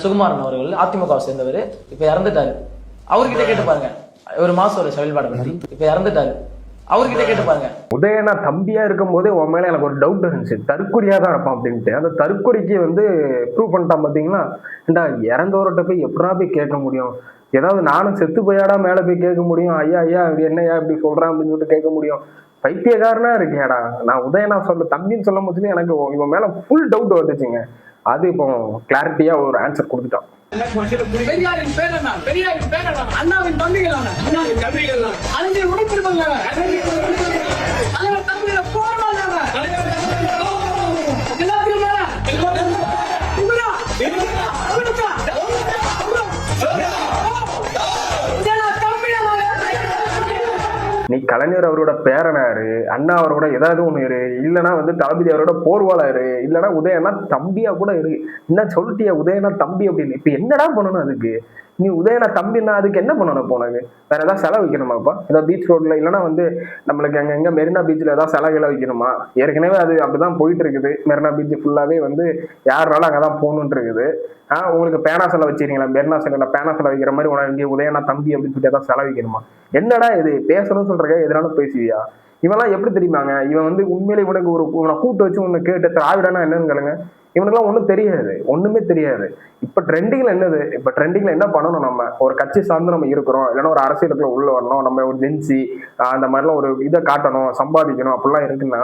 சுகுமாரன் அவர்கள் அதிமுகவை சேர்ந்தவர் இப்ப இறந்துட்டாரு. அவர்கிட்ட கேட்டு பாருங்க ஒரு மாசம் ஒரு செயல்பாடு பத்தி. இப்ப இறந்துட்டாரு, அவர்கிட்ட கேட்டு பாருங்க. உதயனா தம்பியா இருக்கும் போதே உன் மேல எனக்கு ஒரு டவுட் இருந்துச்சு, தற்கொலையா தான் இருப்பான் அப்படின்ட்டு. அந்த தற்கொலைக்கு ப்ரூவ் பண்ணிட்டான் பாத்தீங்களா. ஏண்டா இறந்தவர்கிட்ட போய் எப்படா போய் கேட்க முடியும்? ஏதாவது நானும் செத்து போயாடா மேல போய் கேட்க முடியும்? ஐயா ஐயா என்னையா இப்படி சொல்றான் அப்படின்னு சொல்லிட்டு கேட்க முடியும்? பைத்தியக்காரனா இருக்கேடா. நான் உதயனா சொல்ல தம்பின்னு சொல்லும் போது எனக்கு இவன் மேல ஃபுல் டவுட் வந்துச்சுங்க. அது இப்போ கிளாரிட்டியா ஒரு ஆன்சர் கொடுத்துட்டான். பெரியாரின் பேரனா, பெரியாரின் பேரனா, அண்ணாவின் தம்பிகளான, அண்ணாவின் தம்பிகள் அறிஞர் உடன்பிறந்தவங்க, தலைவர் தம்பியில போராடாதவங்க, எல்லாத்தையும் மேல நீ கலைஞர் அவரோட பேரனாரு, அண்ணா அவரோட ஏதாவது ஒண்ணு இரு, இல்லைன்னா தளபதி அவரோட போர்வாளரு, இல்லைன்னா உதயனா தம்பியா கூட இரு. என்ன சொல்லிட்டியா உதயனா தம்பி அப்படின்னு? இப்ப என்னடா பண்ணணும் அதுக்கு? நீ உதயனா தம்பின்னா அதுக்கு என்ன பண்ணணும்? போனது வேற ஏதாவது செலவு வைக்கணுமாப்பா? ஏதாவது பீச் ரோட்ல இல்லைன்னா நம்மளுக்கு எங்க மெரினா பீச்ல ஏதாவது செலவு வைக்கணுமா? ஏற்கனவே அது அப்படிதான் போயிட்டு இருக்குது. மெரினா பீச் ஃபுல்லாவே யாருனாலும் அங்கதான் போகணும்னு இருக்குது. உங்களுக்கு பேனா செலவு வச்சிருக்கீங்களா? மெரினா செலவுல பேனா செலவு வைக்கிற மாதிரி உனக்கு உதயனா தம்பி அப்படின்னு சொல்லி ஏதாவது செலவு வைக்கணுமா? என்னடா இது பேசணும்னு சொல்றீங்க, எதனாலும் பேசுவியா? இவெல்லாம் எப்படி தெரியுமாங்க? இவன் உண்மையிலே இவனுக்கு இவனை கூட்டு வச்சு உன்னை கேட்டு திராவிடனா என்னன்னு கேளுங்க. இவனுக்குலாம் ஒண்ணும் தெரியாது, ஒண்ணுமே தெரியாது. இப்ப ட்ரெண்டிங்ல என்னது? இப்ப ட்ரெண்டிங்ல என்ன பண்ணணும்? நம்ம ஒரு கட்சி சார்ந்து நம்ம இருக்கிறோம், இல்லைன்னா ஒரு அரசியலுக்குள்ள உள்ள வரணும், நம்ம ஒரு ஜென்சி அந்த மாதிரிலாம் ஒரு இதை காட்டணும், சம்பாதிக்கணும் அப்படிலாம் இருக்குன்னா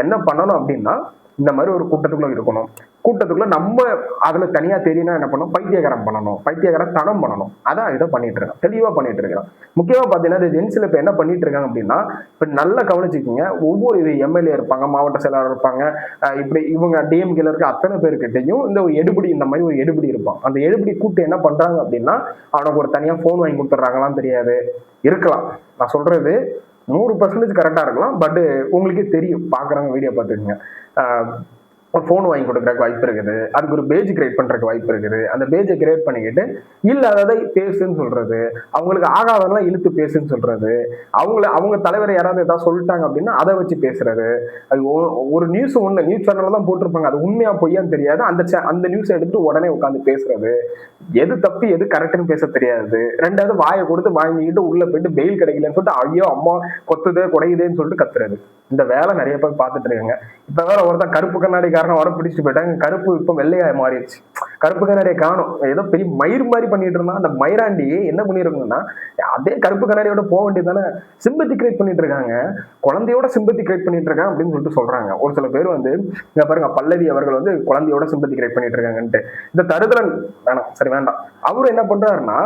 என்ன பண்ணணும் அப்படின்னா, இந்த மாதிரி ஒரு கூட்டத்துக்குள்ள இருக்கணும். கூட்டத்துக்குள்ள நம்ம அதுல தனியா தெரியும்னா என்ன பண்ணணும்? பைத்தியகாரம் பண்ணணும், பைத்தியகாரம் தனம் பண்ணணும். அதான் இதை பண்ணிட்டு இருக்கான், தெளிவா பண்ணிட்டு இருக்கான். முக்கியமா பாத்தீங்கன்னா ஜென்சில இப்ப என்ன பண்ணிட்டு இருக்காங்க அப்படின்னா, இப்ப நல்லா கவனிச்சுக்கோங்க. ஒவ்வொரு இது எம்எல்ஏ இருப்பாங்க, மாவட்ட செயலாளர் இருப்பாங்க, இப்படி இவங்க டிஎம்கேல இருக்க அத்தனை பேருக்கிட்டையும் ஒரு எடுபடி, இந்த மாதிரி ஒரு எடுபடி இருப்பான். அந்த எடுபடி கூட்டு என்ன பண்றாங்க அப்படின்னா, அவனுக்கு ஒரு தனியா போன் வாங்கி கொடுத்துட்றாங்களாம் தெரியாது, இருக்கலாம். நான் சொல்றது 100% கரெக்டா இருக்கலாம். பட் உங்களுக்கே தெரியும், பாக்குறாங்க, வீடியோ பார்த்துக்கோங்க. போன் வாங்கி கொடுக்கறதுக்கு வாய்ப்பு இருக்குது, அதுக்கு ஒரு பேஜ் கிரியேட் பண்றதுக்கு வாய்ப்பு இருக்குது. அந்த பேஜை கிரியேட் பண்ணிக்கிட்டு இல்லாததை பேசுன்னு சொல்றது, அவங்களுக்கு ஆகாதெல்லாம் இழுத்து பேசுன்னு சொல்றது, அவங்க தலைவரை யாராவது ஏதாவது சொல்லிட்டாங்க அப்படின்னா அதை வச்சு பேசுறது. அது ஒரு நியூஸ் நியூஸ் சேனல்ல தான் போட்டிருப்பாங்க, அது உண்மையா பொய்யான்னு தெரியாது. அந்த நியூஸை எடுத்துட்டு உடனே உட்காந்து பேசுறது, எது தப்பு எது கரெக்ட்னு பேச தெரியாது. ரெண்டாவது வாயை கொடுத்து வாங்கிக்கிட்டு உள்ள போயிட்டு பெயில் கிடைக்கலன்னு சொல்லிட்டு ஐயோ அம்மா கொத்துதே குடையுதேன்னு சொல்லிட்டு கத்துறது. இந்த வேலை நிறைய பேர் பார்த்துட்டு இருக்காங்க. இப்ப வேற ஒருத்தன் கருப்பு கண்ணாடி காரணம் வர பிடிச்சிட்டு போயிட்டாங்க. கருப்பு இப்ப வெள்ளையா மாறிடுச்சு. கருப்பு கண்ணாடியை காணும், ஏதோ பெரிய மயிர் மாதிரி பண்ணிட்டு இருந்தான். அந்த மயிராண்டி என்ன பண்ணிருக்குன்னா, அதே கருப்பு கண்ணாடியோட போக வேண்டியது தானே. சிம்பத்தி கிரியேட் பண்ணிட்டு இருக்காங்க, குழந்தையோட சிம்பத்தி கிரியேட் பண்ணிட்டு இருக்காங்க அப்படின்னு சொல்லிட்டு சொல்றாங்க. ஒரு சில பேர் இங்க பாருங்க, பல்லவி அவர்கள் குழந்தையோட சிம்பத்தி கிரியேட் பண்ணிட்டு இருக்காங்கன்ட்டு. இந்த தருதரன் வேணாம், சரி வேண்டாம். அவரும் என்ன பண்றாருன்னா,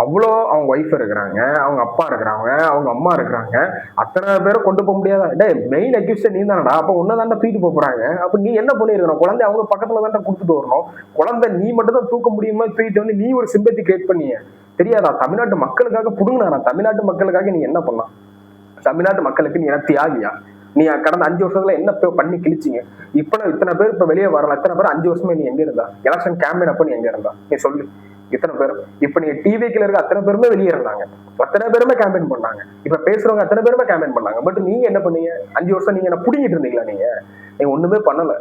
அவ்வளோ அவங்க ஒய்ஃப் இருக்கிறாங்க, அவங்க அப்பா இருக்கிறாங்க, அவங்க அம்மா இருக்கிறாங்க, அத்தனை பேரை கொண்டு போக முடியாதா? மெயின் அக்யூஸ்ட் நீ தானடா, அப்ப உன்னதாண்டா தூக்கிட்டு போறாங்க. அப்ப நீ என்ன பண்ணிருக்கணும்? குழந்தை அவங்க பக்கத்துல தாண்டா கொடுத்துட்டு வரணும். குழந்தை நீ மட்டும் தான் தூக்க முடியுமா? தூக்கிட்டு நீ ஒரு சிம்பத்தி கிரியேட் பண்ணிய தெரியாதா? தமிழ்நாட்டு மக்களுக்காக புடுங்கினா, தமிழ்நாட்டு மக்களுக்காக நீ என்ன பண்ணலாம்? தமிழ்நாட்டு மக்களுக்கு நீ என்ன தியாகியா? நீ கடந்த 5 வருஷத்துல என்ன பண்ணி கிழிச்சிங்க? இப்ப இத்தனை பேர் இப்ப வெளியே வரலாம். இத்தனை பேர் 5 வருஷமே நீ எங்க இருந்தா? எலெக்ஷன் கேம்பெயின் அப்ப நீ எங்க இருந்தா? நீ சொல்லு. இத்தனை பேரும் இப்ப நீங்க டிவிக்குள்ள இருக்க அத்தனை பேருமே வெளியே இருந்தாங்க, அத்தனை பேருமே கேம்பெயின் பண்ணாங்க. இப்ப பேசுறவங்க அத்தனை பேருமே கேம்பெயின் பண்ணாங்க. பட் நீங்க என்ன பண்ணீங்க? 5 வருஷம் நீங்க என்ன புடிங்கிட்டு இருந்தீங்களா? நீங்க ஒண்ணுமே பண்ணல.